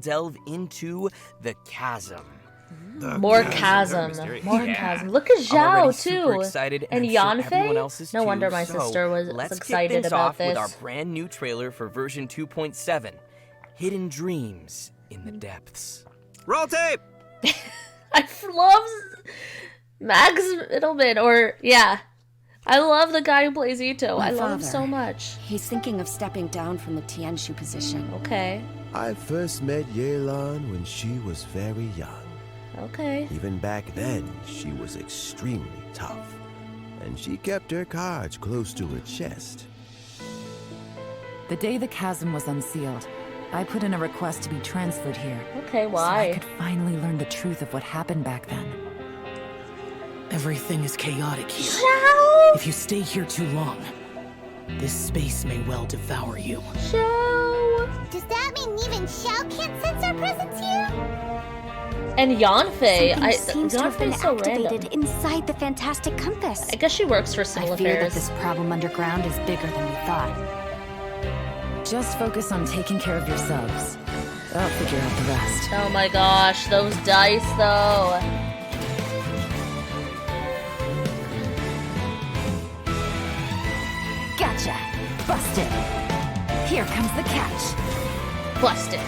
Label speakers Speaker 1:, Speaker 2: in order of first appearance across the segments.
Speaker 1: delve into the chasm.
Speaker 2: More chasm. More chasm. Look at Xiao too.
Speaker 1: Excited,
Speaker 2: and Yanfei. No wonder my sister was excited about this.
Speaker 1: With our brand new trailer for version 2.7, Hidden Dreams in the Depths.
Speaker 3: Roll tape.
Speaker 2: I love Max Middleman, or yeah. I love the guy who plays Itto. I love him so much.
Speaker 4: He's thinking of stepping down from the Tianshu position.
Speaker 2: Okay.
Speaker 5: I first met Yelan when she was very young.
Speaker 2: Okay.
Speaker 5: Even back then, she was extremely tough. And she kept her cards close to her chest.
Speaker 6: The day the chasm was unsealed, I put in a request to be transferred here.
Speaker 2: Okay, why?
Speaker 6: So I could finally learn the truth of what happened back then.
Speaker 7: Everything is chaotic here.
Speaker 2: Xiao!
Speaker 7: If you stay here too long, this space may well devour you.
Speaker 2: Xiao!
Speaker 8: Does that mean even Xiao can't sense our presence here?
Speaker 2: And Yanfei,
Speaker 4: seems to have been
Speaker 2: Yanfei's so
Speaker 4: activated
Speaker 2: random.
Speaker 4: inside the Fantastic Compass.
Speaker 2: I guess she works for Civil
Speaker 4: I fear that
Speaker 2: Affairs.
Speaker 4: this problem underground is bigger than we thought.
Speaker 6: Just focus on taking care of yourselves. I'll figure out the rest.
Speaker 2: Oh my gosh, those dice though.
Speaker 4: Gotcha! Busted! Here comes the catch.
Speaker 2: Busted.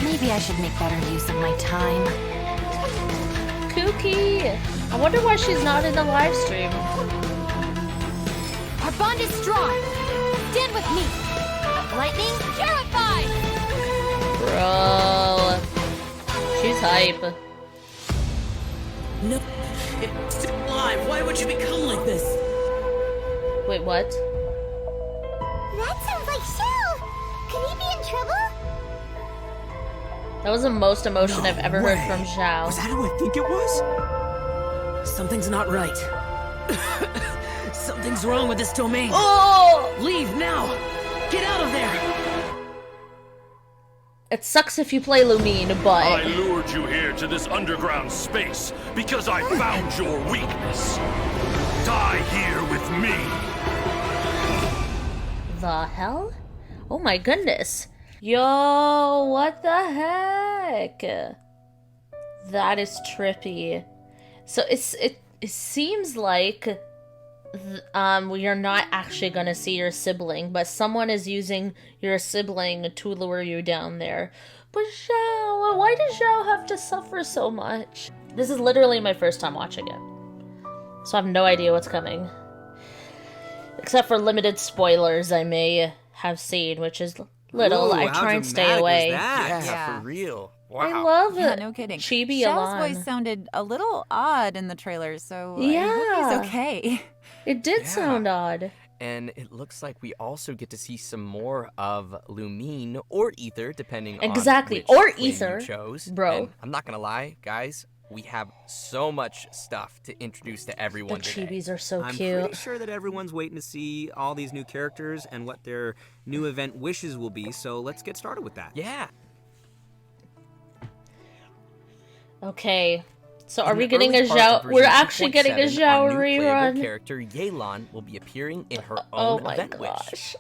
Speaker 4: Maybe I should make better use of my time.
Speaker 2: Kuki! I wonder why she's not in the live stream.
Speaker 8: Our bond is strong. Stand with me. Lightning, purified.
Speaker 2: Bro. She's hype.
Speaker 7: No, it's still alive. Why would you become like this?
Speaker 2: Wait, what?
Speaker 8: That sounds like Xiao. Could he be in trouble?
Speaker 2: That was the most emotion I've ever heard from Xiao.
Speaker 3: Was that who I think it was?
Speaker 7: Something's not right. Something's wrong with this domain.
Speaker 2: Oh!
Speaker 7: Leave now! Get out of there!
Speaker 2: It sucks if you play Lumine, but...
Speaker 9: I lured you here to this underground space because I found your weakness. Die here with me.
Speaker 2: The hell? Oh my goodness. Yo, what the heck? That is trippy. So it seems like we are not actually gonna see your sibling, but someone is using your sibling to lure you down there. But Xiao, why does Xiao have to suffer so much? This is literally my first time watching it, so I have no idea what's coming. Except for limited spoilers I may have seen, which is little.
Speaker 3: Ooh,
Speaker 2: I try and stay away.
Speaker 1: Yeah, for real. Wow.
Speaker 2: I love it.
Speaker 10: Yeah, no kidding.
Speaker 2: Chibi
Speaker 10: Xiao's
Speaker 2: Yelan.
Speaker 10: voice sounded a little odd in the trailer, so I
Speaker 2: Yeah.
Speaker 10: hope he's okay.
Speaker 2: It did sound odd.
Speaker 1: And it looks like we also get to see some more of Lumine or Ether, depending
Speaker 2: Exactly,
Speaker 1: on
Speaker 2: or
Speaker 1: which claim
Speaker 2: Ether,
Speaker 1: you chose.
Speaker 2: bro.
Speaker 1: And I'm not gonna lie, guys, we have so much stuff to introduce to
Speaker 2: The
Speaker 1: everyone today.
Speaker 2: chibis are so
Speaker 3: I'm
Speaker 2: cute.
Speaker 3: pretty sure that everyone's waiting to see all these new characters and what their new event wishes will be, so let's get started with that.
Speaker 1: Yeah.
Speaker 2: Okay, so are
Speaker 1: In
Speaker 2: we
Speaker 1: the
Speaker 2: getting a
Speaker 1: early part of
Speaker 2: Xiao?
Speaker 1: version
Speaker 2: We're actually getting a
Speaker 1: 2.7,
Speaker 2: Xiao
Speaker 1: our new playable
Speaker 2: rerun.
Speaker 1: character Yelan will be appearing in her
Speaker 2: Oh
Speaker 1: own
Speaker 2: my
Speaker 1: event
Speaker 2: gosh.
Speaker 1: wish.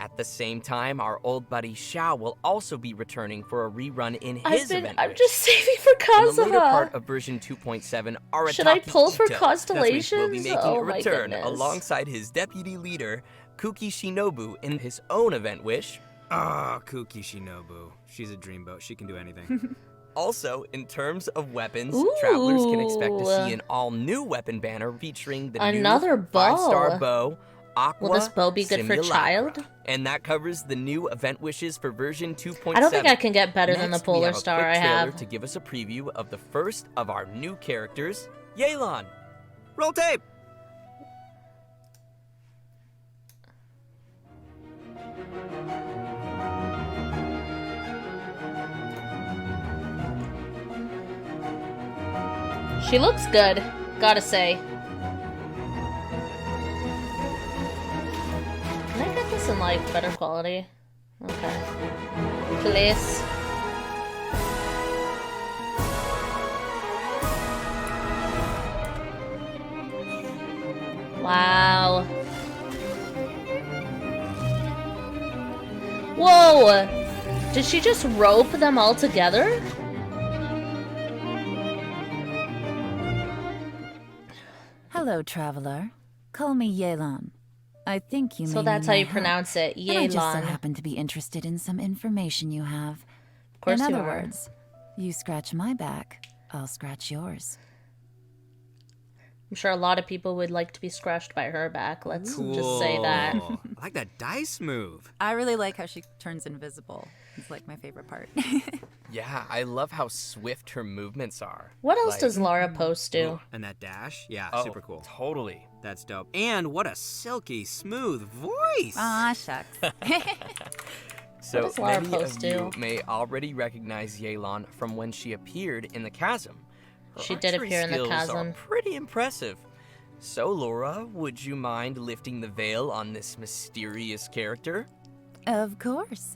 Speaker 1: At the same time, our old buddy Xiao will also be returning for a rerun in his event
Speaker 2: I'm
Speaker 1: wish.
Speaker 2: just saving for
Speaker 1: In the later part
Speaker 2: Kazuha.
Speaker 1: of version 2.7, Arataki
Speaker 2: Should I pull for
Speaker 1: Itto will be
Speaker 2: constellations?
Speaker 1: making
Speaker 2: Oh
Speaker 1: a
Speaker 2: my
Speaker 1: return
Speaker 2: goodness.
Speaker 1: alongside his deputy leader, Kuki Shinobu, in his own event wish.
Speaker 3: Ah, Kuki Shinobu. She's a dreamboat. She can do anything.
Speaker 1: Also, in terms of weapons, travelers can expect to
Speaker 2: Ooh.
Speaker 1: see an all-new weapon banner featuring the
Speaker 2: Another
Speaker 1: new
Speaker 2: bow.
Speaker 1: 5-star bow, Aqua
Speaker 2: Will this bow be good for
Speaker 1: Simulacra.
Speaker 2: child?
Speaker 1: And that covers the new event wishes for version 2.7.
Speaker 2: I don't think I can get better than the
Speaker 1: Next, we
Speaker 2: Polar
Speaker 1: have a
Speaker 2: Star
Speaker 1: quick
Speaker 2: I
Speaker 1: trailer
Speaker 2: have.
Speaker 1: to give us a preview of the first of our new characters, Yelan.
Speaker 3: Roll tape!
Speaker 2: She looks good, gotta say. Can I get this in like better quality? Okay. Please. Wow. Whoa! Did she just rope them all together?
Speaker 6: Hello, traveler. Call me Yelan. I think you may
Speaker 2: So that's
Speaker 6: need
Speaker 2: how
Speaker 6: my
Speaker 2: you
Speaker 6: help.
Speaker 2: pronounce it,
Speaker 6: And I just so
Speaker 2: Yelan.
Speaker 6: happen to be interested in some information you have.
Speaker 2: Of course
Speaker 6: in
Speaker 2: you
Speaker 6: other
Speaker 2: are.
Speaker 6: words, you scratch my back, I'll scratch yours.
Speaker 2: I'm sure a lot of people would like to be scratched by her back. Let's just say that.
Speaker 3: Cool. I like that dice move.
Speaker 10: I really like how she turns invisible. It's like my favorite part.
Speaker 1: Yeah, I love how swift her movements are.
Speaker 2: What else
Speaker 1: Like-
Speaker 2: does Lara Post do?
Speaker 3: And that dash? Yeah,
Speaker 1: Oh,
Speaker 3: super cool.
Speaker 1: Totally.
Speaker 3: That's dope. And what a silky smooth voice.
Speaker 10: Aw, shucks.
Speaker 1: So
Speaker 2: does Lara
Speaker 1: many
Speaker 2: Post
Speaker 1: of
Speaker 2: do?
Speaker 1: you may already recognize Yelan from when she appeared in the chasm. Her
Speaker 2: She did
Speaker 1: archery
Speaker 2: appear in the
Speaker 1: skills
Speaker 2: chasm.
Speaker 1: Are pretty impressive. So, Laura, would you mind lifting the veil on this mysterious character?
Speaker 6: Of course.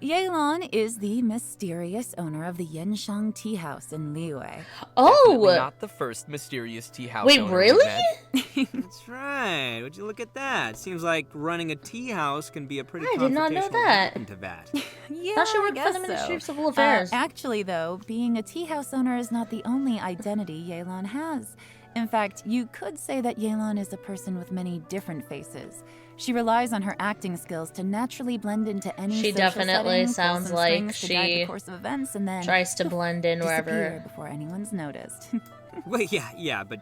Speaker 6: Yelan is the mysterious owner of the Yenshang Tea House in Liyue.
Speaker 1: Definitely
Speaker 2: Oh!
Speaker 1: not the first mysterious tea house
Speaker 2: Wait,
Speaker 1: owner
Speaker 2: really?
Speaker 1: we've met.
Speaker 3: That's right. Would you look at that? Seems like running a tea house can be a pretty
Speaker 2: I did not know
Speaker 3: confrontational
Speaker 2: that.
Speaker 3: weapon to that.
Speaker 6: Yeah,
Speaker 2: Thought she
Speaker 6: I
Speaker 2: worked for
Speaker 6: guess
Speaker 2: the Ministry
Speaker 6: so.
Speaker 2: of Civil Affairs.
Speaker 6: Actually, though, being a tea house owner is not the only identity Yelan has. In fact, you could say that Yelan is a person with many different faces. She relies on her acting skills to naturally blend into any
Speaker 2: She
Speaker 6: social
Speaker 2: definitely
Speaker 6: setting, pull
Speaker 2: sounds
Speaker 6: some
Speaker 2: like
Speaker 6: strings to guide
Speaker 2: she
Speaker 6: the course of events, and then
Speaker 2: Tries to blend in
Speaker 6: disappear
Speaker 2: wherever.
Speaker 6: before anyone's noticed.
Speaker 3: Well, yeah, but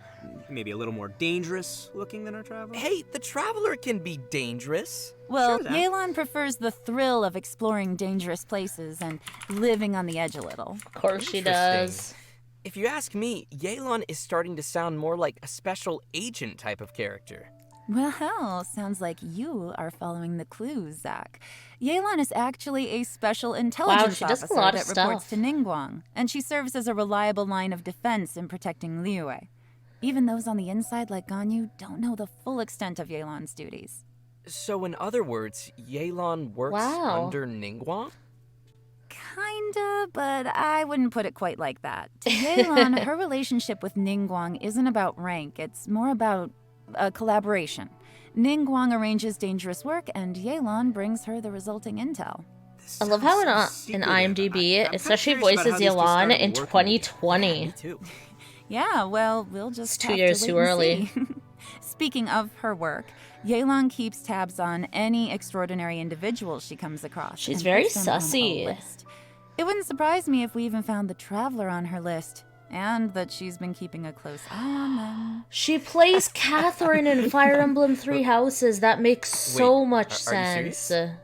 Speaker 3: maybe a little more dangerous looking than our traveler.
Speaker 1: Hey, the Traveler can be dangerous.
Speaker 6: Well,
Speaker 3: Sure that.
Speaker 6: Yelan prefers the thrill of exploring dangerous places and living on the edge a little.
Speaker 2: Of course she
Speaker 1: Interesting.
Speaker 2: does.
Speaker 1: If you ask me, Yelan is starting to sound more like a special agent type of character.
Speaker 6: Well, sounds like you are following the clues, Zach. Yelan is actually a special intelligence
Speaker 2: she does a
Speaker 6: officer
Speaker 2: lot of
Speaker 6: that reports
Speaker 2: stuff.
Speaker 6: to Ningguang, and she serves as a reliable line of defense in protecting Liyue. Even those on the inside like Ganyu don't know the full extent of Yelan's duties.
Speaker 1: So, in other words, Yelan works
Speaker 2: Wow.
Speaker 1: under Ningguang?
Speaker 6: Kinda, but I wouldn't put it quite like that. To Yelan, her relationship with Ningguang isn't about rank, it's more about a collaboration. Ningguang arranges dangerous work, and Yelan brings her the resulting intel.
Speaker 3: This
Speaker 2: I love
Speaker 3: sounds
Speaker 2: how
Speaker 3: so
Speaker 2: in
Speaker 3: secretive.
Speaker 2: IMDb
Speaker 3: I'm
Speaker 2: it says she
Speaker 3: kinda curious
Speaker 2: voices
Speaker 3: about how these two
Speaker 2: Yelan
Speaker 3: started
Speaker 2: in
Speaker 3: working together.
Speaker 2: 2020.
Speaker 1: Me too.
Speaker 6: Yeah, well, we'll just
Speaker 2: It's 2
Speaker 6: have
Speaker 2: years
Speaker 6: to
Speaker 2: too
Speaker 6: wait and
Speaker 2: early.
Speaker 6: see. Speaking of her work, Yelan keeps tabs on any extraordinary individuals she comes across.
Speaker 2: She's
Speaker 6: and
Speaker 2: very
Speaker 6: puts them on a
Speaker 2: sussy.
Speaker 6: list. It wouldn't surprise me if we even found the Traveler on her list, and that she's been keeping a close eye on them.
Speaker 2: She plays Catherine in Fire Emblem Three Houses. That makes so
Speaker 1: Wait,
Speaker 2: much
Speaker 1: are you
Speaker 2: sense.
Speaker 1: serious?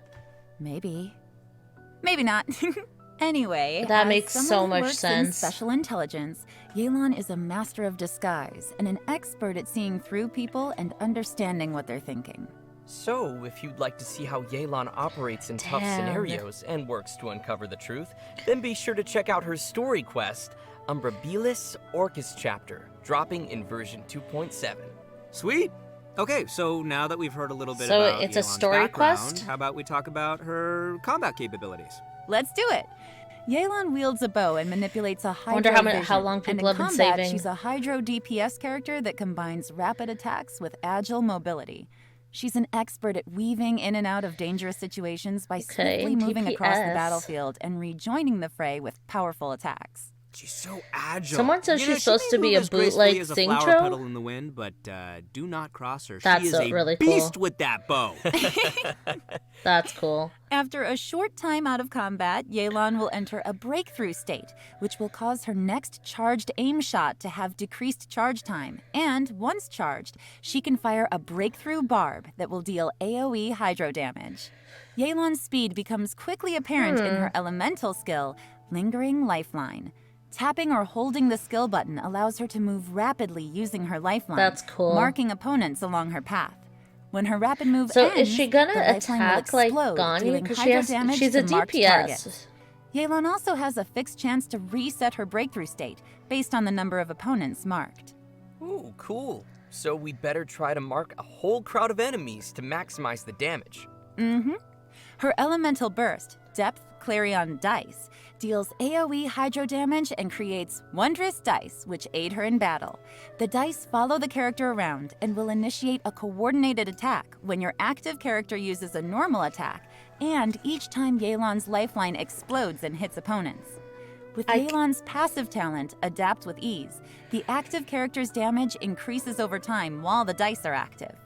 Speaker 6: Maybe. Maybe not. Anyway,
Speaker 2: That
Speaker 6: as
Speaker 2: makes
Speaker 6: someone
Speaker 2: so
Speaker 6: who
Speaker 2: much
Speaker 6: works
Speaker 2: sense.
Speaker 6: in special intelligence, Yelan is a master of disguise and an expert at seeing through people and understanding what they're thinking.
Speaker 1: So, if you'd like to see how Yelan operates in tough
Speaker 2: Damn.
Speaker 1: scenarios and works to uncover the truth, then be sure to check out her story quest, Umbrabilis Orcus Chapter, dropping in version 2.7.
Speaker 3: Sweet. Okay, so now that we've heard a little bit
Speaker 2: So
Speaker 3: about
Speaker 2: it's a
Speaker 3: Yelan's
Speaker 2: story
Speaker 3: background,
Speaker 2: quest?
Speaker 3: how about we talk about her combat capabilities?
Speaker 6: Let's do it! Yelan wields a bow and manipulates a hydro
Speaker 2: Wonder how
Speaker 6: vision,
Speaker 2: long
Speaker 6: and
Speaker 2: people
Speaker 6: in
Speaker 2: have been
Speaker 6: combat,
Speaker 2: saving.
Speaker 6: she's a hydro DPS character that combines rapid attacks with agile mobility. She's an expert at weaving in and out of dangerous situations by swiftly moving across the
Speaker 2: DPS.
Speaker 6: battlefield and rejoining the fray with powerful attacks.
Speaker 3: She's so agile.
Speaker 2: Someone says
Speaker 3: You know,
Speaker 2: she's
Speaker 3: she
Speaker 2: supposed
Speaker 3: may
Speaker 2: to be
Speaker 3: move
Speaker 2: a
Speaker 3: as gracefully
Speaker 2: bootleg
Speaker 3: as a
Speaker 2: thing
Speaker 3: flower
Speaker 2: show?
Speaker 3: petal in the wind, but do not cross her.
Speaker 2: That's
Speaker 3: she is a
Speaker 2: really cool.
Speaker 3: beast with that bow.
Speaker 2: That's cool.
Speaker 6: After a short time out of combat, Yelan will enter a breakthrough state, which will cause her next charged aim shot to have decreased charge time. And once charged, she can fire a breakthrough barb that will deal AoE hydro damage. Yelan's speed becomes quickly apparent in her elemental skill, Lingering Lifeline. Tapping or holding the skill button allows her to move rapidly using her lifeline,
Speaker 2: That's cool.
Speaker 6: marking opponents along her path. When her rapid move
Speaker 2: So
Speaker 6: ends,
Speaker 2: is she gonna
Speaker 6: the lifeline will
Speaker 2: attack like
Speaker 6: explode,
Speaker 2: Ganyu?
Speaker 6: dealing
Speaker 2: Because
Speaker 6: hydro damage
Speaker 2: she's
Speaker 6: to
Speaker 2: a
Speaker 6: marked
Speaker 2: DPS.
Speaker 6: targets. Yelan also has a fixed chance to reset her breakthrough state based on the number of opponents marked.
Speaker 1: Ooh, cool. So we'd better try to mark a whole crowd of enemies to maximize the damage.
Speaker 6: Mm-hmm. Her elemental burst, Depth Clarion Dice, deals AoE hydro damage and creates wondrous dice which aid her in battle. The dice follow the character around and will initiate a coordinated attack when your active character uses a normal attack and each time Yelan's lifeline explodes and hits opponents. With Yelan's passive talent, Adapt with Ease, the active character's damage increases over time while the dice are active.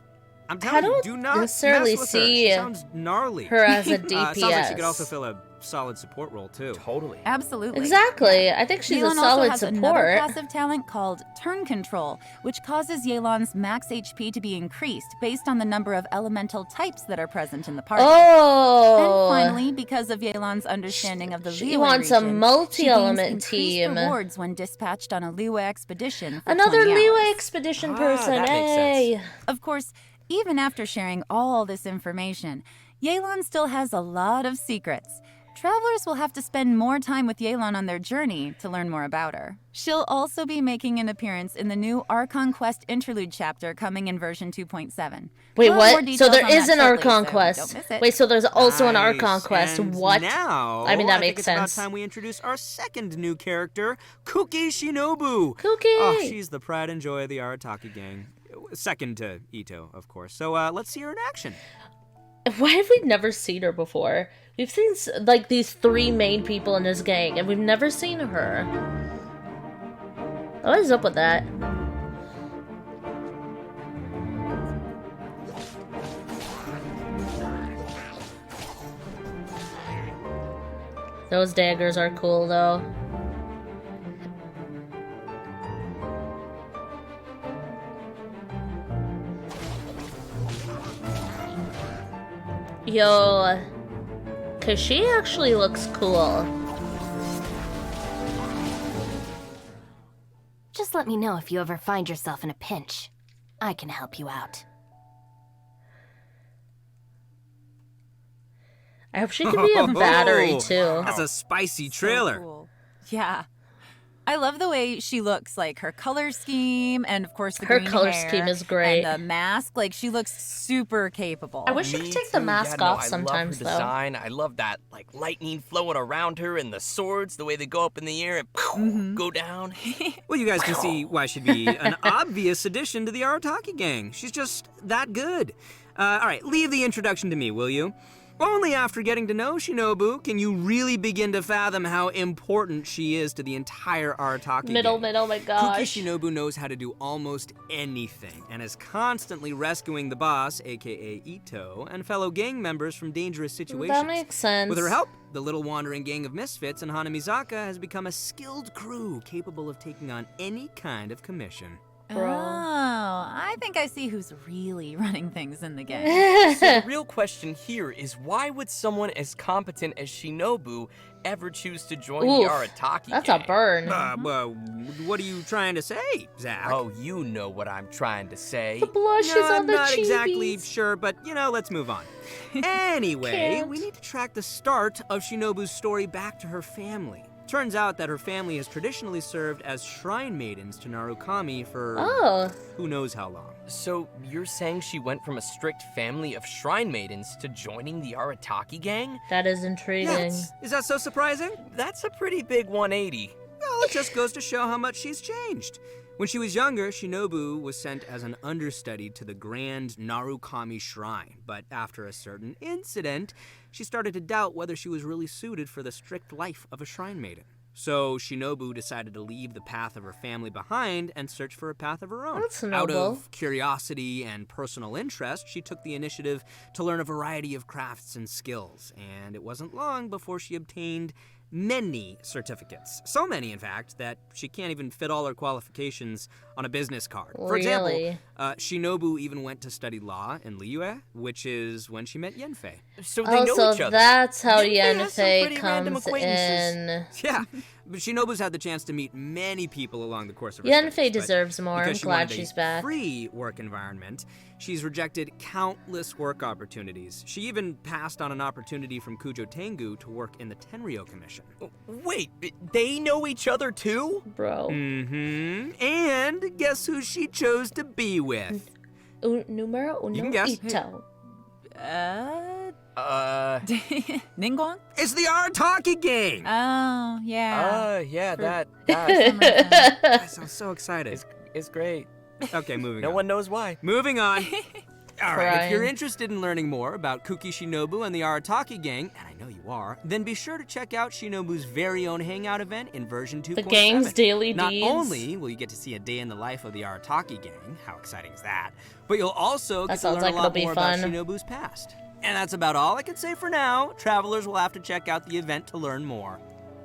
Speaker 3: I'm telling you, do not
Speaker 2: necessarily
Speaker 3: mess with her.
Speaker 2: see
Speaker 3: She sounds gnarly.
Speaker 2: her as a DPS.
Speaker 3: Sounds like she could also fill a solid support role too.
Speaker 1: Totally.
Speaker 6: Absolutely.
Speaker 2: Exactly. I think she's
Speaker 6: Yelan
Speaker 2: a solid
Speaker 6: also has another
Speaker 2: support.
Speaker 6: passive talent called Turn Control, which causes Yelan's max HP to be increased based on the number of elemental types that are present in the party.
Speaker 2: Oh.
Speaker 6: And finally, because of Yelan's understanding of the
Speaker 2: She
Speaker 6: Liyue
Speaker 2: wants a
Speaker 6: region,
Speaker 2: multi-element
Speaker 6: she gains increased
Speaker 2: team.
Speaker 6: rewards when dispatched on a Liyue expedition for
Speaker 2: Another
Speaker 6: 20
Speaker 2: Liyue
Speaker 6: hours.
Speaker 2: expedition person.
Speaker 1: that makes
Speaker 2: Hey.
Speaker 1: sense.
Speaker 6: Of course, even after sharing all this information, Yelan still has a lot of secrets. Travelers will have to spend more time with Yelan on their journey to learn more about her. She'll also be making an appearance in the new Archon Quest interlude chapter coming in version 2.7.
Speaker 2: Wait,
Speaker 6: We'll have more
Speaker 2: what? So
Speaker 6: details
Speaker 2: there
Speaker 6: on
Speaker 2: is
Speaker 6: that
Speaker 2: an
Speaker 6: shortly,
Speaker 2: Archon
Speaker 6: so
Speaker 2: quest.
Speaker 6: don't miss it.
Speaker 2: Wait, so there's also an Archon
Speaker 3: Nice.
Speaker 2: quest.
Speaker 3: And
Speaker 2: What?
Speaker 3: Now,
Speaker 2: I mean, that
Speaker 3: think
Speaker 2: makes
Speaker 3: it's
Speaker 2: sense.
Speaker 3: about time we introduce our second new character, Kuki Shinobu.
Speaker 2: Kuki!
Speaker 3: Oh, she's the pride and joy of the Arataki gang. Second to Itto, of course. So let's see her in action.
Speaker 2: Why have we never seen her before? We've seen like these three main people in this gang, and we've never seen her. What is up with that? Those daggers are cool, though. Yo, cause she actually looks cool.
Speaker 8: Just let me know if you ever find yourself in a pinch. I can help you out.
Speaker 2: I hope she could be a battery too.
Speaker 3: That's a spicy trailer.
Speaker 6: So cool. Yeah. I love the way she looks, like her color scheme, and of course the
Speaker 2: Her
Speaker 6: green
Speaker 2: color
Speaker 6: hair
Speaker 2: scheme is great.
Speaker 6: and the mask. Like, she looks super capable.
Speaker 2: I wish she could take the mask off sometimes,
Speaker 1: I love her
Speaker 2: though.
Speaker 1: design. I love that, like, lightning flowing around her and the swords, the way they go up in the air and go down.
Speaker 3: Well, you guys can see why she'd be an obvious addition to the Arataki gang. She's just that good. All right, leave the introduction to me, will you? Only after getting to know Shinobu can you really begin to fathom how important she is to the entire Arataki gang.
Speaker 2: Oh my gosh.
Speaker 3: Kuki Shinobu knows how to do almost anything and is constantly rescuing the boss, aka Itto, and fellow gang members from dangerous situations.
Speaker 2: That makes sense.
Speaker 3: With her help, the little wandering gang of misfits in Hanamizaka has become a skilled crew capable of taking on any kind of commission.
Speaker 6: Oh, I think I see who's really running things in the gang.
Speaker 1: So the real question here is, why would someone as competent as Shinobu ever choose to join
Speaker 2: Oof,
Speaker 1: the Arataki
Speaker 2: that's
Speaker 1: gang?
Speaker 2: a burn.
Speaker 3: Well, what are you trying to say, Zach?
Speaker 1: Oh, you know what I'm trying to say.
Speaker 2: The blush
Speaker 3: No,
Speaker 2: is on
Speaker 3: I'm
Speaker 2: the
Speaker 3: not
Speaker 2: cheebies.
Speaker 3: exactly sure, but, let's move on. Anyway,
Speaker 2: Can't.
Speaker 3: we need to track the start of Shinobu's story back to her family. Turns out that her family has traditionally served as shrine maidens to Narukami for who knows how long.
Speaker 1: So you're saying she went from a strict family of shrine maidens to joining the Arataki gang?
Speaker 2: That is intriguing.
Speaker 3: Yes. Is that so surprising?
Speaker 1: That's a pretty big 180.
Speaker 3: Well, it just goes to show how much she's changed. When she was younger, Shinobu was sent as an understudy to the Grand Narukami Shrine, but after a certain incident, she started to doubt whether she was really suited for the strict life of a shrine maiden. So Shinobu decided to leave the path of her family behind and search for a path of her own.
Speaker 2: That's
Speaker 3: Out
Speaker 2: noble.
Speaker 3: of curiosity and personal interest, she took the initiative to learn a variety of crafts and skills, and it wasn't long before she obtained many certificates. So many, in fact, that she can't even fit all her qualifications on a business card. For example,
Speaker 2: Really?
Speaker 3: Shinobu even went to study law in Liyue, which is when she met Yenfei.
Speaker 1: So they know
Speaker 2: Also,
Speaker 1: each other.
Speaker 2: that's how
Speaker 1: Yenfei has some
Speaker 2: Yenfei
Speaker 1: pretty random
Speaker 2: comes
Speaker 1: acquaintances.
Speaker 2: in.
Speaker 3: Yeah, but Shinobu's had the chance to meet many people along the course of her
Speaker 2: Yenfei
Speaker 3: studies, but
Speaker 2: deserves more. I'm
Speaker 3: because she
Speaker 2: glad
Speaker 3: wanted a
Speaker 2: she's back.
Speaker 3: free work environment, she's rejected countless work opportunities. She even passed on an opportunity from Kujo Tengu to work in the Tenryo Commission.
Speaker 1: Wait, they know each other too?
Speaker 2: Bro.
Speaker 3: Mm-hmm. And guess who she chose to be with?
Speaker 2: Numero uno,
Speaker 3: You can guess.
Speaker 2: Itto.
Speaker 6: Ningguang?
Speaker 3: It's the Arataki gang!
Speaker 6: Oh, yeah.
Speaker 1: Yeah, that
Speaker 3: I sound so excited.
Speaker 1: is great.
Speaker 3: Okay, moving
Speaker 1: No
Speaker 3: on.
Speaker 1: one knows why.
Speaker 3: Moving on. All right, if you're
Speaker 2: Crying.
Speaker 3: interested in learning more about Kuki, Shinobu, and the Arataki gang, and I know you are, then be sure to check out Shinobu's very own hangout event in version 2.7.
Speaker 2: The gang's daily
Speaker 3: Not
Speaker 2: deeds.
Speaker 3: only will you get to see a day in the life of the Arataki gang, how exciting is that, but you'll also
Speaker 2: That
Speaker 3: get to
Speaker 2: sounds
Speaker 3: learn
Speaker 2: like
Speaker 3: a lot
Speaker 2: it'll be
Speaker 3: more about
Speaker 2: fun.
Speaker 3: Shinobu's past. And that's about all I can say for now. Travelers will have to check out the event to learn more.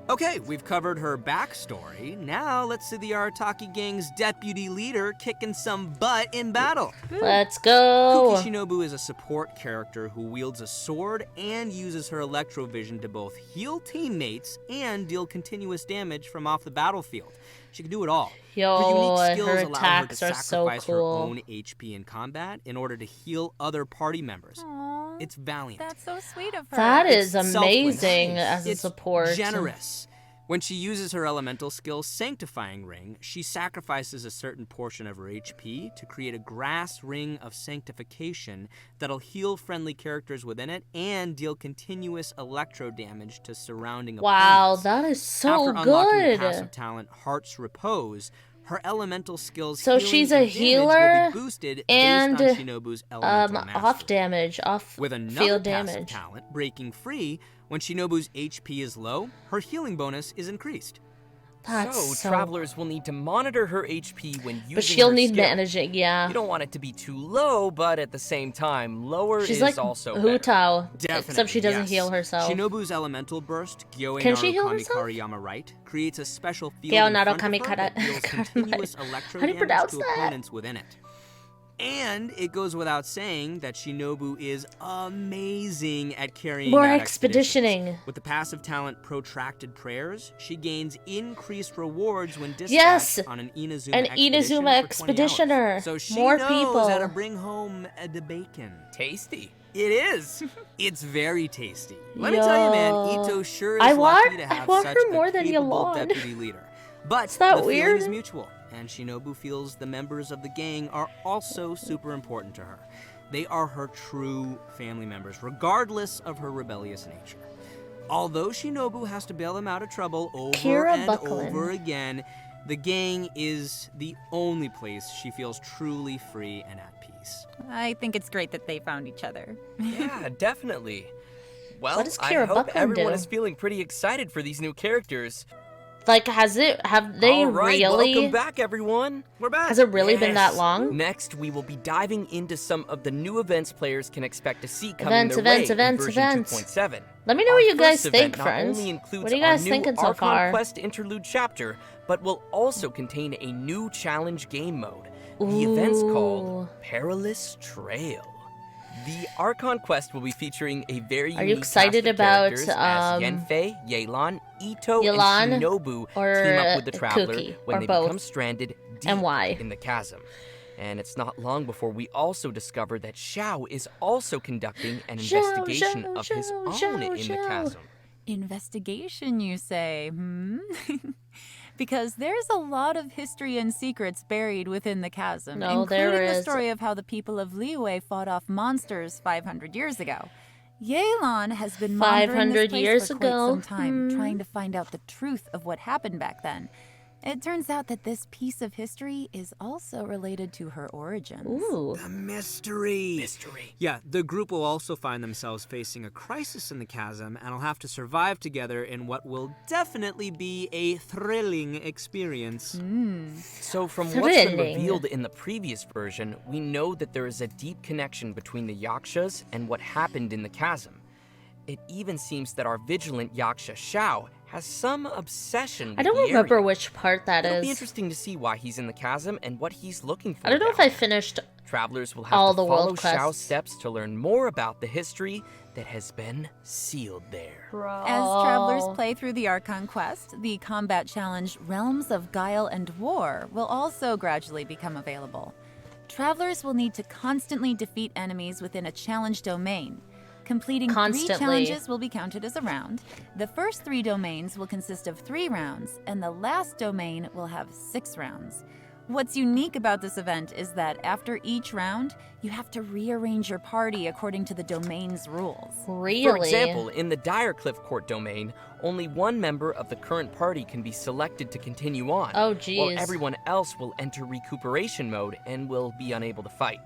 Speaker 3: Okay, we've covered her backstory. Now let's see the Arataki gang's deputy leader kicking some butt in battle.
Speaker 2: Let's go.
Speaker 3: Kuki Shinobu is a support character who wields a sword and uses her electrovision to both heal teammates and deal continuous damage from off the battlefield. She can do it all.
Speaker 2: Yo,
Speaker 3: her unique skills
Speaker 2: her
Speaker 3: allow her to
Speaker 2: attacks are so
Speaker 3: sacrifice her
Speaker 2: cool.
Speaker 3: own HP in combat in order to heal other party members.
Speaker 6: Aw,
Speaker 3: It's valiant.
Speaker 6: that's so sweet of her.
Speaker 2: That
Speaker 3: It's
Speaker 2: is amazing
Speaker 3: selfless.
Speaker 2: as a
Speaker 3: It's
Speaker 2: support.
Speaker 3: generous. When she uses her elemental skill Sanctifying Ring, she sacrifices a certain portion of her HP to create a grass ring of sanctification that'll heal friendly characters within it and deal continuous electro damage to surrounding
Speaker 2: Wow,
Speaker 3: opponents.
Speaker 2: that is so
Speaker 3: After unlocking the
Speaker 2: good.
Speaker 3: passive talent Heart's Repose, her elemental skills
Speaker 2: So
Speaker 3: healing
Speaker 2: she's
Speaker 3: and
Speaker 2: a
Speaker 3: damage
Speaker 2: healer
Speaker 3: will be boosted
Speaker 2: and
Speaker 3: based on Shinobu's elemental
Speaker 2: off
Speaker 3: mastery.
Speaker 2: damage, off
Speaker 3: With another
Speaker 2: field
Speaker 3: passive
Speaker 2: damage.
Speaker 3: talent, Breaking Free, when Shinobu's HP is low, her healing bonus is increased.
Speaker 2: That's so.
Speaker 1: travelers will need to monitor her HP when using
Speaker 2: But she'll
Speaker 1: her
Speaker 2: need
Speaker 1: skill.
Speaker 2: managing, yeah.
Speaker 1: You don't want it to be too low, but at the same time, lower
Speaker 2: She's
Speaker 1: is
Speaker 2: like
Speaker 1: also
Speaker 2: Hu
Speaker 1: better.
Speaker 2: Tao,
Speaker 3: Definitely,
Speaker 2: except she doesn't
Speaker 3: yes.
Speaker 2: heal herself.
Speaker 3: Shinobu's elemental burst, Gyoe
Speaker 2: Can she heal
Speaker 3: Narukami
Speaker 2: herself?
Speaker 3: Kariyama Right, creates a special field
Speaker 2: Gyo
Speaker 3: in front of
Speaker 2: Narukami
Speaker 3: her that
Speaker 2: Kara-
Speaker 3: deals
Speaker 2: Karama-
Speaker 3: continuous electro
Speaker 2: How do you
Speaker 3: damage
Speaker 2: pronounce
Speaker 3: to
Speaker 2: that?
Speaker 3: opponents within it. And it goes without saying that Shinobu is amazing at carrying
Speaker 2: More
Speaker 3: out
Speaker 2: expeditioning.
Speaker 3: With the passive talent Protracted Prayers, she gains increased rewards when dispatched
Speaker 2: Yes,
Speaker 3: on an Inazuma
Speaker 2: an
Speaker 3: expedition
Speaker 2: Inazuma
Speaker 3: for 20 hours.
Speaker 2: expeditioner.
Speaker 3: So she
Speaker 2: More
Speaker 3: knows
Speaker 2: people.
Speaker 3: how to bring home the bacon.
Speaker 1: Tasty.
Speaker 3: It is. It's very tasty. Let me tell you, man,
Speaker 2: Yo.
Speaker 3: Itto sure is
Speaker 2: I
Speaker 3: lucky
Speaker 2: want-
Speaker 3: to
Speaker 2: I
Speaker 3: have
Speaker 2: want
Speaker 3: such
Speaker 2: her
Speaker 3: a
Speaker 2: more than
Speaker 3: capable
Speaker 2: Yelan.
Speaker 3: deputy leader. But
Speaker 2: Is that
Speaker 3: the feeling
Speaker 2: weird?
Speaker 3: is mutual, and Shinobu feels the members of the gang are also super important to her. They are her true family members, regardless of her rebellious nature. Although Shinobu has to bail them out of trouble over
Speaker 2: Kira
Speaker 3: and
Speaker 2: Buckland.
Speaker 3: over again, the gang is the only place she feels truly free and at peace.
Speaker 6: I think it's great that they found each other.
Speaker 1: Yeah, definitely. Well,
Speaker 2: What does
Speaker 1: I
Speaker 2: Kira
Speaker 1: hope
Speaker 2: Buckland
Speaker 1: everyone
Speaker 2: do?
Speaker 1: is feeling pretty excited for these new characters.
Speaker 2: Like, have they
Speaker 1: All right,
Speaker 2: really?
Speaker 1: welcome back, everyone.
Speaker 3: We're back.
Speaker 2: Has it really been that
Speaker 1: Yes.
Speaker 2: long?
Speaker 1: Next, we will be diving into some of the new events players can expect to see coming
Speaker 2: Events,
Speaker 1: their way
Speaker 2: events,
Speaker 1: in version
Speaker 2: events.
Speaker 1: 2.7.
Speaker 2: Let me know
Speaker 1: Our
Speaker 2: what you guys
Speaker 1: first event
Speaker 2: think,
Speaker 1: not
Speaker 2: friends.
Speaker 1: only includes
Speaker 2: What are you
Speaker 1: our
Speaker 2: guys
Speaker 1: new
Speaker 2: thinking so
Speaker 1: Archon
Speaker 2: far?
Speaker 1: Quest interlude chapter, but will also contain a new challenge game mode. The event's called
Speaker 2: Ooh.
Speaker 1: Perilous Trail. The Archon Quest will be featuring a very
Speaker 2: Are you
Speaker 1: unique
Speaker 2: excited
Speaker 1: cast of
Speaker 2: about,
Speaker 1: characters as Yenfei, Yelan, Itto,
Speaker 2: Yelan,
Speaker 1: and Shinobu
Speaker 2: or,
Speaker 1: team up with the Traveler
Speaker 2: Kuki,
Speaker 1: when
Speaker 2: or
Speaker 1: they
Speaker 2: both?
Speaker 1: become stranded deep
Speaker 2: And why?
Speaker 1: in the chasm. And it's not long before we also discover that Xiao is also conducting an investigation of his own in the chasm.
Speaker 6: Investigation, you say? Because there's a lot of history and secrets buried within the chasm,
Speaker 2: No, there
Speaker 6: including the
Speaker 2: is.
Speaker 6: story of how the people of Liyue fought off monsters 500 years ago. Yelan has been monitoring this
Speaker 2: 500
Speaker 6: place
Speaker 2: years
Speaker 6: for quite
Speaker 2: ago?
Speaker 6: some time, trying to find out the truth of what happened back then. It turns out that this piece of history is also related to her origins.
Speaker 2: Ooh.
Speaker 3: The mystery.
Speaker 1: Mystery.
Speaker 3: Yeah, the group will also find themselves facing a crisis in the chasm and will have to survive together in what will definitely be a thrilling experience.
Speaker 1: So from what's been
Speaker 2: Thrilling.
Speaker 1: revealed in the previous version, we know that there is a deep connection between the Yakshas and what happened in the chasm. It even seems that our vigilant Yaksha Xiao has some obsession with
Speaker 2: I don't
Speaker 1: the
Speaker 2: remember
Speaker 1: area.
Speaker 2: which part that
Speaker 1: It'll
Speaker 2: is.
Speaker 1: be interesting to see why he's in the chasm and what he's looking for.
Speaker 2: I don't know if
Speaker 1: down
Speaker 2: I
Speaker 1: there.
Speaker 2: finished
Speaker 1: Travelers will have
Speaker 2: all
Speaker 1: to
Speaker 2: the
Speaker 1: follow
Speaker 2: world
Speaker 1: Xiao's
Speaker 2: quests.
Speaker 1: steps to learn more about the history that has been sealed there.
Speaker 6: As travelers play through the Archon quest, the combat challenge Realms of Guile and War will also gradually become available. Travelers will need to constantly defeat enemies within a challenge domain. Completing 3
Speaker 2: Constantly.
Speaker 6: challenges will be counted as a round. The first 3 domains will consist of 3 rounds, and the last domain will have 6 rounds. What's unique about this event is that after each round, you have to rearrange your party according to the domain's rules.
Speaker 2: Really?
Speaker 1: For example, in the Direcliff Court domain, only one member of the current party can be selected to continue on.
Speaker 2: Oh,
Speaker 1: While
Speaker 2: geez.
Speaker 1: everyone else will enter recuperation mode and will be unable to fight.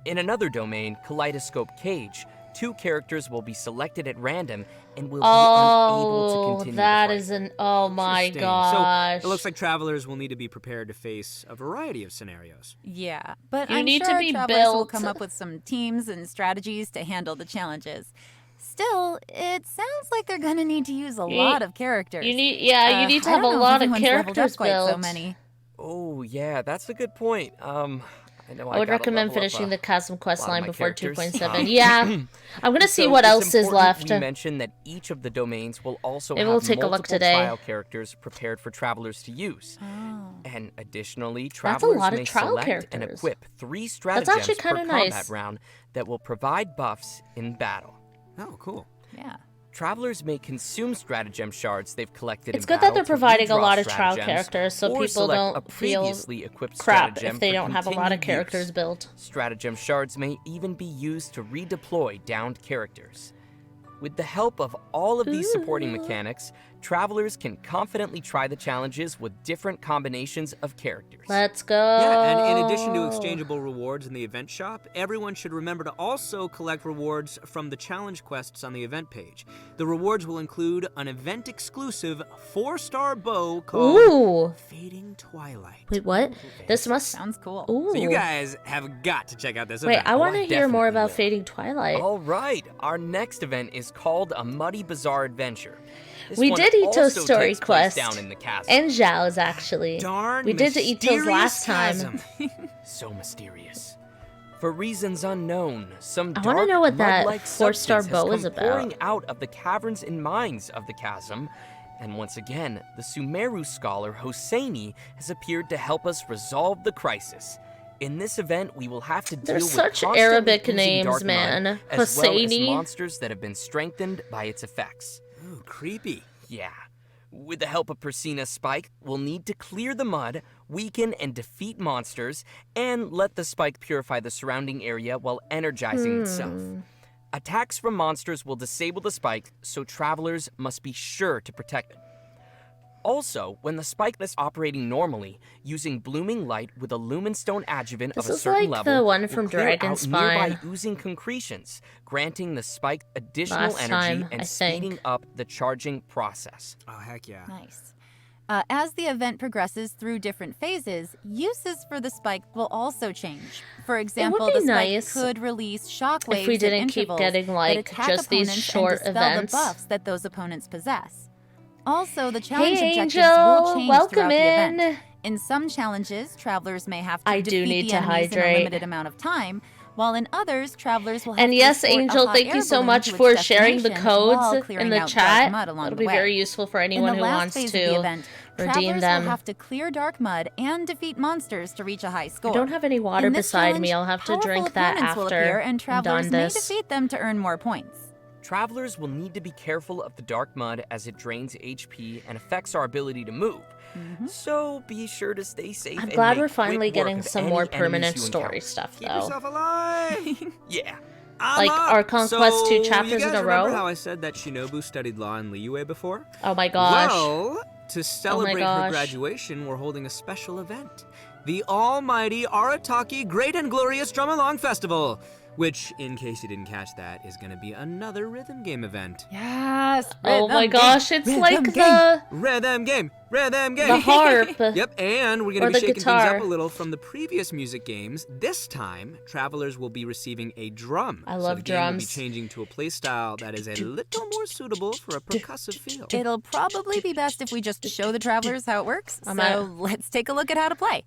Speaker 1: In another domain, Kaleidoscope Cage, 2 characters will be selected at random and will be unable to continue
Speaker 2: that
Speaker 1: the fight.
Speaker 2: is an... Oh my
Speaker 3: Interesting.
Speaker 2: gosh.
Speaker 3: So it looks like travelers will need to be prepared to face a variety of scenarios.
Speaker 6: Yeah, but
Speaker 2: You
Speaker 6: I'm
Speaker 2: need to
Speaker 6: sure
Speaker 2: be
Speaker 6: travelers will
Speaker 2: built.
Speaker 6: come up with some teams and strategies to handle the challenges. Still, it sounds like they're gonna need to use a lot of characters.
Speaker 2: You need to
Speaker 6: I
Speaker 2: have
Speaker 6: don't
Speaker 2: a
Speaker 6: know if
Speaker 2: lot of
Speaker 6: anyone's leveled up
Speaker 2: characters
Speaker 6: quite so
Speaker 2: built.
Speaker 6: many.
Speaker 1: Oh, yeah, that's a good point. I know
Speaker 2: I would
Speaker 1: gotta
Speaker 2: recommend
Speaker 1: level up
Speaker 2: finishing the Chasm quest
Speaker 1: lot of
Speaker 2: line
Speaker 1: my
Speaker 2: before
Speaker 1: characters.
Speaker 2: 2.7. Yeah. I'm gonna see
Speaker 1: So
Speaker 2: what
Speaker 1: it's
Speaker 2: else is
Speaker 1: important
Speaker 2: left.
Speaker 1: We mentioned that each of the domains will also
Speaker 2: Maybe
Speaker 1: have
Speaker 2: we'll take a
Speaker 1: multiple
Speaker 2: look today.
Speaker 1: trial characters prepared for travelers to use.
Speaker 6: Oh.
Speaker 1: And additionally,
Speaker 2: That's a
Speaker 1: travelers
Speaker 2: lot of
Speaker 1: may
Speaker 2: trial
Speaker 1: select
Speaker 2: characters.
Speaker 1: and equip 3
Speaker 2: That's
Speaker 1: stratagems
Speaker 2: actually
Speaker 1: per
Speaker 2: kinda
Speaker 1: combat
Speaker 2: nice.
Speaker 1: round that will provide buffs in battle.
Speaker 3: Oh, cool.
Speaker 6: Yeah.
Speaker 1: Travelers may consume stratagem shards they've collected
Speaker 2: It's
Speaker 1: in
Speaker 2: good that
Speaker 1: battle
Speaker 2: they're
Speaker 1: to
Speaker 2: providing a
Speaker 1: redraw
Speaker 2: lot of trial
Speaker 1: stratagems,
Speaker 2: characters so
Speaker 1: or
Speaker 2: people
Speaker 1: select a
Speaker 2: don't feel
Speaker 1: previously equipped
Speaker 2: crap
Speaker 1: stratagem
Speaker 2: if they
Speaker 1: for
Speaker 2: don't have a lot of
Speaker 1: continued
Speaker 2: characters
Speaker 1: use.
Speaker 2: built.
Speaker 1: Stratagem shards may even be used to redeploy downed characters. With the help of all of these supporting mechanics, travelers can confidently try the challenges with different combinations of characters.
Speaker 2: Let's go.
Speaker 3: Yeah, and in addition to exchangeable rewards in the event shop, everyone should remember to also collect rewards from the challenge quests on the event page. The rewards will include an event-exclusive 4-star bow called
Speaker 2: Ooh.
Speaker 3: Fading Twilight.
Speaker 2: Wait, what? This must...
Speaker 6: Sounds cool.
Speaker 2: Ooh.
Speaker 3: So you guys have got to check out this
Speaker 2: Wait,
Speaker 3: event.
Speaker 2: I want to
Speaker 1: I
Speaker 2: hear more
Speaker 1: definitely
Speaker 2: about
Speaker 1: will.
Speaker 2: Fading Twilight.
Speaker 1: All right, our next event is called A Muddy Bazaar Adventure. This
Speaker 2: We
Speaker 1: one
Speaker 2: did Itto's
Speaker 1: also
Speaker 2: story
Speaker 1: takes place
Speaker 2: quest.
Speaker 1: down in the chasm.
Speaker 2: And Xiao's, actually.
Speaker 3: Darn
Speaker 2: We did the Itto's last
Speaker 3: mysterious
Speaker 2: time.
Speaker 3: chasm.
Speaker 1: So mysterious. For reasons unknown, some
Speaker 2: I
Speaker 1: dark,
Speaker 2: wanna know what that
Speaker 1: mud-like
Speaker 2: 4-star
Speaker 1: substance
Speaker 2: bow
Speaker 1: has
Speaker 2: is
Speaker 1: come
Speaker 2: about.
Speaker 1: pouring out of the caverns and mines of the chasm. And once again, the Sumeru scholar Hosseini has appeared to help us resolve the crisis. In this event, we will have to deal
Speaker 2: There's
Speaker 1: with
Speaker 2: such
Speaker 1: constantly
Speaker 2: Arabic
Speaker 1: oozing
Speaker 2: names,
Speaker 1: dark mud,
Speaker 2: man.
Speaker 1: as well as
Speaker 2: Hosseini.
Speaker 1: monsters that have been strengthened by its effects.
Speaker 3: Ooh, creepy.
Speaker 1: Yeah. With the help of Persina's Spike, we'll need to clear the mud, weaken and defeat monsters, and let the spike purify the surrounding area while energizing itself. Attacks from monsters will disable the spike, so travelers must be sure to protect it. Also, when the spike is operating normally, using blooming light with a lumenstone adjuvant
Speaker 2: This
Speaker 1: of a
Speaker 2: is
Speaker 1: certain
Speaker 2: like
Speaker 1: level
Speaker 2: the one
Speaker 1: will
Speaker 2: from
Speaker 1: clear out
Speaker 2: Dragon's
Speaker 1: nearby
Speaker 2: Spine.
Speaker 1: oozing concretions, granting the spike additional
Speaker 2: Last
Speaker 1: energy
Speaker 2: time, I
Speaker 1: and
Speaker 2: think.
Speaker 1: speeding up the charging process.
Speaker 3: Oh, heck yeah.
Speaker 6: Nice. As the event progresses through different phases, uses for the spike will also change. For example,
Speaker 2: be
Speaker 6: the spike
Speaker 2: nice
Speaker 6: could release shockwaves
Speaker 2: if we didn't
Speaker 6: at
Speaker 2: keep
Speaker 6: intervals
Speaker 2: getting,
Speaker 6: that
Speaker 2: like,
Speaker 6: attack
Speaker 2: just these
Speaker 6: opponents
Speaker 2: short
Speaker 6: and dispel
Speaker 2: events.
Speaker 6: the buffs that those opponents possess. Also, the challenge
Speaker 2: Hey,
Speaker 6: objectives
Speaker 2: Angel,
Speaker 6: will change
Speaker 2: welcome
Speaker 6: throughout the event.
Speaker 2: in.
Speaker 6: In some challenges, travelers may have to
Speaker 2: I do
Speaker 6: defeat
Speaker 2: need
Speaker 6: the
Speaker 2: to
Speaker 6: enemies in a
Speaker 2: hydrate.
Speaker 6: limited amount of time, while in others, travelers will have
Speaker 2: And
Speaker 6: to
Speaker 2: yes,
Speaker 6: escort a
Speaker 2: Angel,
Speaker 6: hot
Speaker 2: thank
Speaker 6: air
Speaker 2: you so
Speaker 6: balloon
Speaker 2: much
Speaker 6: to its
Speaker 2: for sharing the
Speaker 6: destination while
Speaker 2: codes
Speaker 6: clearing
Speaker 2: in the
Speaker 6: out
Speaker 2: chat.
Speaker 6: dark mud along
Speaker 2: That'll
Speaker 6: the
Speaker 2: be
Speaker 6: way.
Speaker 2: very useful for anyone
Speaker 6: in the
Speaker 2: who
Speaker 6: last
Speaker 2: wants
Speaker 6: phase
Speaker 2: to
Speaker 6: of the event,
Speaker 2: redeem
Speaker 6: travelers
Speaker 2: them.
Speaker 6: will have to clear dark mud and defeat monsters to reach a high score.
Speaker 2: I don't have any water
Speaker 6: In this
Speaker 2: beside me.
Speaker 6: challenge,
Speaker 2: I'll have to
Speaker 6: powerful
Speaker 2: drink that
Speaker 6: opponents will
Speaker 2: after
Speaker 6: appear, and
Speaker 2: I'm
Speaker 6: travelers
Speaker 2: done
Speaker 6: may
Speaker 2: this.
Speaker 6: defeat them to earn more points.
Speaker 1: Travelers will need to be careful of the dark mud as it drains HP and affects our ability to move. So be sure to stay safe.
Speaker 2: I'm
Speaker 1: and
Speaker 2: glad
Speaker 1: make
Speaker 2: we're finally
Speaker 1: quick work
Speaker 2: getting
Speaker 1: of
Speaker 2: some
Speaker 1: any
Speaker 2: more
Speaker 1: enemies
Speaker 2: permanent
Speaker 1: you
Speaker 2: story
Speaker 1: encounter.
Speaker 2: stuff,
Speaker 3: Keep
Speaker 2: though.
Speaker 3: yourself alive.
Speaker 1: Yeah.
Speaker 2: Like Archon Quest 2
Speaker 3: So,
Speaker 2: chapters
Speaker 3: you guys
Speaker 2: in a
Speaker 3: remember
Speaker 2: row?
Speaker 3: how I said that Shinobu studied law in Liyue before?
Speaker 2: Oh my gosh.
Speaker 3: Well, to celebrate her
Speaker 2: gosh.
Speaker 3: graduation, we're holding a special event. The almighty Arataki Great and Glorious Drum Along Festival. Which, in case you didn't catch that, is going to be another rhythm game event.
Speaker 6: Yes.
Speaker 2: Oh my gosh, it's like the
Speaker 3: Rhythm game! Rhythm game!
Speaker 2: the harp.
Speaker 3: Yep, and we're
Speaker 2: Or
Speaker 3: going to
Speaker 2: the
Speaker 3: be shaking
Speaker 2: guitar.
Speaker 3: things up a little from the previous music games. This time, travelers will be receiving a drum.
Speaker 2: I
Speaker 3: so
Speaker 2: love
Speaker 3: the game will be
Speaker 2: drums.
Speaker 3: changing to a playstyle that is a little more suitable for a percussive feel.
Speaker 6: It'll probably be best if we just show the travelers how it works.
Speaker 2: I'm
Speaker 6: So
Speaker 2: out.
Speaker 6: let's take a look at how to play.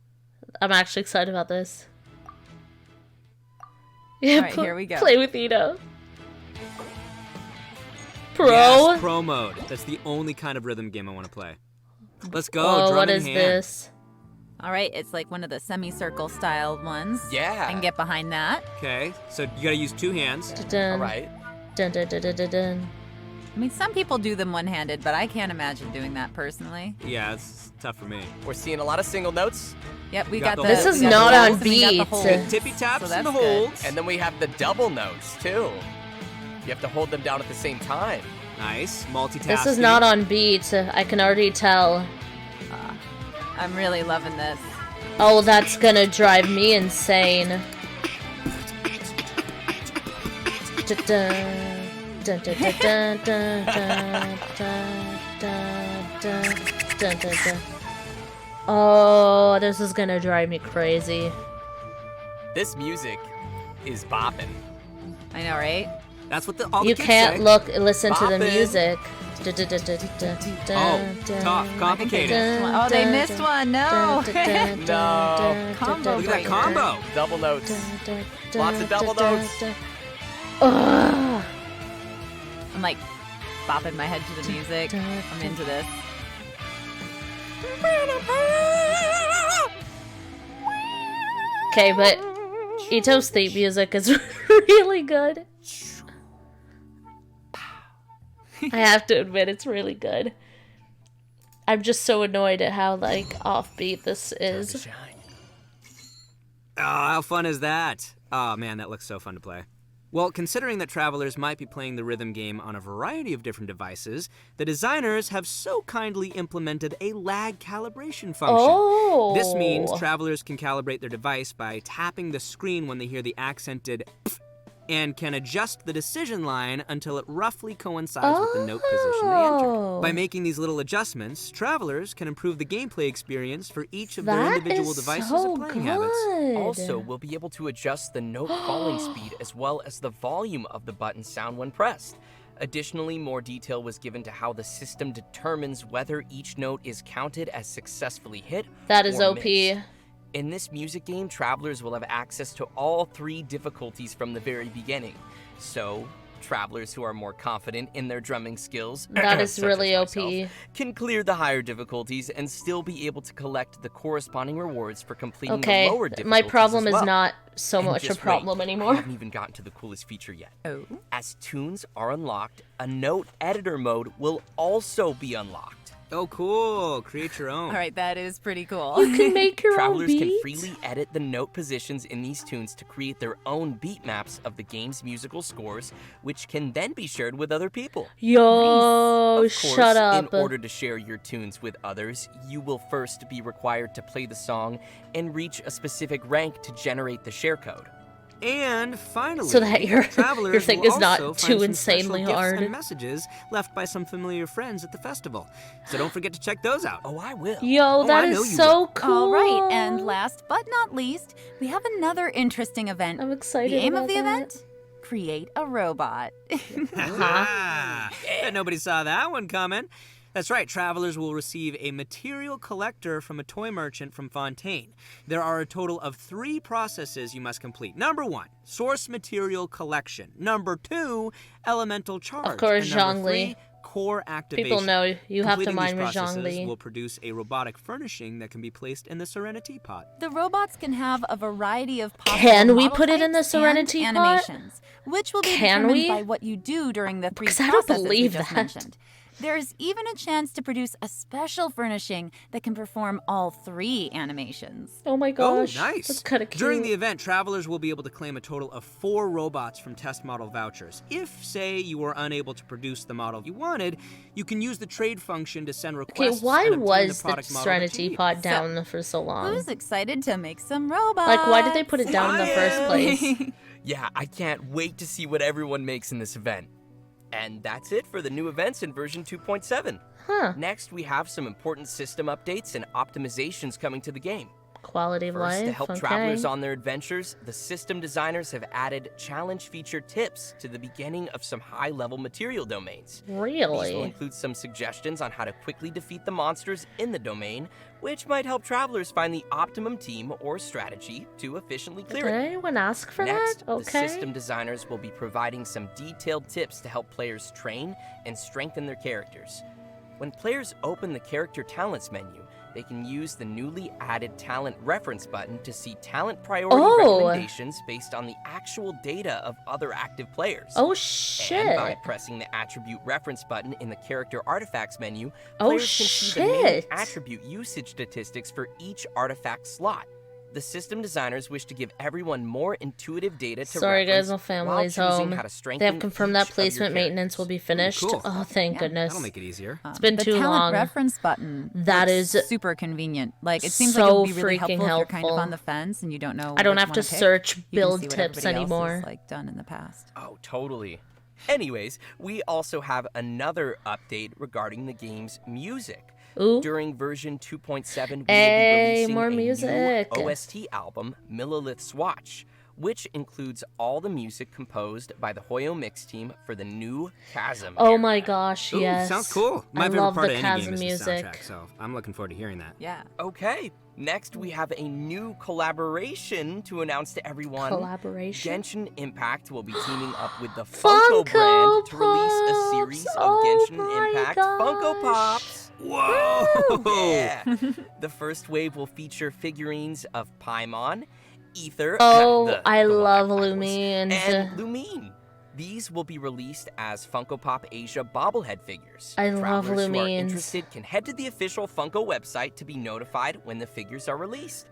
Speaker 2: I'm actually excited about this. Yeah,
Speaker 6: All right, here we go.
Speaker 2: Play with Itto. Pro.
Speaker 3: Yes, pro mode. That's the only kind of rhythm game I want to play. Let's go,
Speaker 2: Oh,
Speaker 3: drum
Speaker 2: what
Speaker 3: in
Speaker 2: is
Speaker 3: hand.
Speaker 2: this?
Speaker 6: All right, it's like one of the semicircle style ones.
Speaker 1: Yeah.
Speaker 6: I can get behind that.
Speaker 3: Okay, so you gotta use two hands.
Speaker 2: Dun,
Speaker 1: All right.
Speaker 2: Dun, dun, dun, dun, dun, dun.
Speaker 6: I mean, some people do them one-handed, but I can't imagine doing that personally.
Speaker 3: Yeah, it's tough for me.
Speaker 11: We're seeing a lot of single notes,
Speaker 6: Yep, we
Speaker 3: You
Speaker 6: got
Speaker 3: got
Speaker 6: the.
Speaker 3: the
Speaker 2: This
Speaker 3: hold.
Speaker 2: is
Speaker 6: we got
Speaker 2: not
Speaker 6: the
Speaker 2: on
Speaker 6: holds and we got the
Speaker 2: beat.
Speaker 6: holds.
Speaker 3: Tippy taps
Speaker 6: So
Speaker 3: and the
Speaker 6: that's good.
Speaker 3: holds.
Speaker 11: and then we have the double notes too. You have to hold them down at the same time.
Speaker 3: Nice, multitasking.
Speaker 2: This is not on beat. I can already tell.
Speaker 6: I'm really loving this.
Speaker 2: Oh, that's gonna drive me insane. Dun, dun, dun, dun, dun, dun, dun, dun, dun, dun, dun. Oh, this is gonna drive me crazy.
Speaker 11: This music is bopping.
Speaker 10: I know, right?
Speaker 3: That's what all the
Speaker 2: You
Speaker 3: kids
Speaker 2: can't
Speaker 3: say.
Speaker 2: listen to the
Speaker 11: Boppin'.
Speaker 2: music.
Speaker 3: Tough, complicated.
Speaker 10: Oh, they missed one. No.
Speaker 11: No.
Speaker 10: Combo
Speaker 3: Look at that combo.
Speaker 11: Double notes. Lots of double notes.
Speaker 2: Ugh.
Speaker 10: I'm like bopping my head to the music. I'm into this.
Speaker 2: Okay, but Itto's theme music is really good. I have to admit, it's really good. I'm just so annoyed at how, like, offbeat this is.
Speaker 3: Oh, how fun is that? Oh, man, that looks so fun to play. Well, considering that travelers might be playing the rhythm game on a variety of different devices, the designers have so kindly implemented a lag calibration function.
Speaker 2: Oh.
Speaker 3: This means travelers can calibrate their device by tapping the screen when they hear the accented pff, and can adjust the decision line until it roughly coincides with the note position they entered. By making these little adjustments, travelers can improve the gameplay experience for each of their individual devices and playing habits.
Speaker 11: Also, we'll be able to adjust the note falling speed as well as the volume of the button sound when pressed. Additionally, more detail was given to how the system determines whether each note is counted as successfully hit
Speaker 2: That is
Speaker 11: or
Speaker 2: OP.
Speaker 11: missed. In this music game, travelers will have access to all 3 difficulties from the very beginning. So, travelers who are more confident in their drumming skills
Speaker 2: That is
Speaker 11: such
Speaker 2: really
Speaker 11: as
Speaker 2: OP.
Speaker 11: myself, can clear the higher difficulties and still be able to collect the corresponding rewards for completing
Speaker 2: Okay,
Speaker 11: the lower difficulties
Speaker 2: my problem
Speaker 11: as
Speaker 2: is
Speaker 11: well.
Speaker 2: not so
Speaker 11: And
Speaker 2: much a
Speaker 11: just
Speaker 2: problem
Speaker 11: wait,
Speaker 2: anymore.
Speaker 11: I haven't even gotten to the coolest feature yet.
Speaker 10: Oh.
Speaker 11: As tunes are unlocked, a note editor mode will also be unlocked.
Speaker 3: Oh, cool. Create your own.
Speaker 10: All right, that is pretty cool.
Speaker 2: You can make your own
Speaker 11: Travelers
Speaker 2: beats.
Speaker 11: can freely edit the note positions in these tunes to create their own beat maps of the game's musical scores, which can then be shared with other people.
Speaker 2: Yo,
Speaker 11: Of course,
Speaker 2: shut up.
Speaker 11: in order to share your tunes with others, you will first be required to play the song and reach a specific rank to generate the share code.
Speaker 3: And finally,
Speaker 2: So that your
Speaker 3: travelers
Speaker 2: thing
Speaker 3: will
Speaker 2: is not
Speaker 3: also
Speaker 2: too
Speaker 3: find some special
Speaker 2: insanely
Speaker 3: gifts
Speaker 2: hard.
Speaker 3: and messages left by some familiar friends at the festival. So don't forget to check those out.
Speaker 11: Oh, I will.
Speaker 2: Yo, that
Speaker 3: I know
Speaker 2: is
Speaker 3: you
Speaker 2: so
Speaker 3: will.
Speaker 2: cool.
Speaker 6: All right, and last but not least, we have another interesting event.
Speaker 2: I'm excited
Speaker 6: The aim
Speaker 2: about
Speaker 6: of the
Speaker 2: that.
Speaker 6: event? Create a robot.
Speaker 3: Bet nobody saw that one coming. That's right, travelers will receive a material collector from a toy merchant from Fontaine. There are a total of 3 processes you must complete. Number 1, source material collection. Number 2, elemental charge.
Speaker 2: Of course,
Speaker 3: and number
Speaker 2: Zhongli.
Speaker 3: 3, core activation.
Speaker 2: People know you have to
Speaker 3: Completing
Speaker 2: mine
Speaker 3: these
Speaker 2: with
Speaker 3: processes
Speaker 2: Zhongli.
Speaker 3: will produce a robotic furnishing that can be placed in the Serenity Pot.
Speaker 6: The robots can have a variety of possible
Speaker 2: Can we
Speaker 6: model
Speaker 2: put it in the
Speaker 6: types
Speaker 2: Serenity
Speaker 6: and
Speaker 2: Pot?
Speaker 6: animations, which will be
Speaker 2: Can
Speaker 6: determined
Speaker 2: we?
Speaker 6: by what you do during the 3
Speaker 2: Because I don't
Speaker 6: processes we
Speaker 2: believe
Speaker 6: just
Speaker 2: that.
Speaker 6: mentioned. There's even a chance to produce a special furnishing that can perform all 3 animations.
Speaker 2: Oh my gosh.
Speaker 3: Oh, nice.
Speaker 2: That's kind of cute.
Speaker 3: During the event, travelers will be able to claim a total of 4 robots from test model vouchers. If, say, you were unable to produce the model you wanted, you can use the trade function to send
Speaker 2: Okay,
Speaker 3: requests.
Speaker 2: why
Speaker 3: and obtain
Speaker 2: was
Speaker 3: the
Speaker 2: the
Speaker 3: product model that you
Speaker 2: Serenity
Speaker 3: need.
Speaker 2: Pod down for so long?
Speaker 6: Who's excited to make some robots?
Speaker 2: Like, why did they put it down in the first place?
Speaker 11: Yeah, I can't wait to see what everyone makes in this event. And that's it for the new events in version 2.7.
Speaker 2: Huh.
Speaker 11: Next, we have some important system updates and optimizations coming to the game.
Speaker 2: Quality of
Speaker 11: First,
Speaker 2: life.
Speaker 11: to help
Speaker 2: okay.
Speaker 11: travelers on their adventures, the system designers have added challenge feature tips to the beginning of some high-level material domains. These will
Speaker 2: Really?
Speaker 11: include some suggestions on how to quickly defeat the monsters in the domain, which might help travelers find the optimum team or strategy to efficiently clear
Speaker 2: Did
Speaker 11: it.
Speaker 2: anyone ask for
Speaker 11: Next,
Speaker 2: that?
Speaker 11: the
Speaker 2: Okay.
Speaker 11: system designers will be providing some detailed tips to help players train and strengthen their characters. When players open the Character Talents menu, they can use the newly added Talent Reference button to see talent priority
Speaker 2: Oh.
Speaker 11: recommendations based on the actual data of other active players.
Speaker 2: Oh,
Speaker 11: And by
Speaker 2: shit.
Speaker 11: pressing the Attribute Reference button in the Character Artifacts menu,
Speaker 2: Oh,
Speaker 11: players can see the main
Speaker 2: shit.
Speaker 11: attribute usage statistics for each artifact slot. The system designers wish to give everyone more intuitive data to
Speaker 2: Sorry guys,
Speaker 11: reference
Speaker 2: my
Speaker 11: while
Speaker 2: family's
Speaker 11: choosing
Speaker 2: home.
Speaker 11: how to
Speaker 2: They
Speaker 11: strengthen
Speaker 2: have confirmed that
Speaker 11: each of your
Speaker 2: placement maintenance will be finished.
Speaker 3: cool.
Speaker 2: Oh, thank goodness.
Speaker 3: That'll make it easier.
Speaker 2: It's been
Speaker 6: the
Speaker 2: too
Speaker 6: talent
Speaker 2: long.
Speaker 6: reference button.
Speaker 2: That
Speaker 6: looks
Speaker 2: is
Speaker 6: super convenient. Like it seems like it
Speaker 2: so
Speaker 6: would be really
Speaker 2: freaking
Speaker 6: helpful if you're kind of
Speaker 2: helpful.
Speaker 6: on the fence and you don't know.
Speaker 2: I don't
Speaker 6: which
Speaker 2: have
Speaker 6: one
Speaker 2: to
Speaker 6: pick.
Speaker 2: search
Speaker 6: You can
Speaker 2: build
Speaker 6: see what
Speaker 2: tips
Speaker 6: everybody else
Speaker 2: anymore.
Speaker 6: has, like done in the past.
Speaker 11: Oh, totally. Anyways, we also have another update regarding the game's music.
Speaker 2: Ooh.
Speaker 11: During version 2.7, we will
Speaker 2: Hey,
Speaker 11: be releasing
Speaker 2: more
Speaker 11: a
Speaker 2: music.
Speaker 11: new OST album, Millilith's Watch, which includes all the music composed by the Hoyo Mix team for the new Chasm.
Speaker 2: Oh
Speaker 11: era.
Speaker 2: my gosh,
Speaker 3: Ooh,
Speaker 2: yes.
Speaker 3: sounds cool. My
Speaker 2: I
Speaker 3: favorite
Speaker 2: love
Speaker 3: part
Speaker 2: the
Speaker 3: of any
Speaker 2: Chasm
Speaker 3: game is
Speaker 2: music.
Speaker 3: the soundtrack, so I'm looking forward to hearing that.
Speaker 6: Yeah.
Speaker 11: Okay, next we have a new collaboration to announce to everyone.
Speaker 2: Collaboration?
Speaker 11: Genshin Impact will be teaming up with the Funko brand to release a series of Genshin Impact Funko Pops.
Speaker 3: Whoa!
Speaker 11: Yeah. The first wave will feature figurines of Paimon, Ether,
Speaker 2: Oh, I
Speaker 11: the
Speaker 2: love
Speaker 11: Black Idols,
Speaker 2: Lumine.
Speaker 11: and Lumine. These will be released as Funko Pop Asia bobblehead figures.
Speaker 2: I love
Speaker 11: Travelers who are
Speaker 2: Lumines.
Speaker 11: interested can head to the official Funko website to be notified when the figures are released.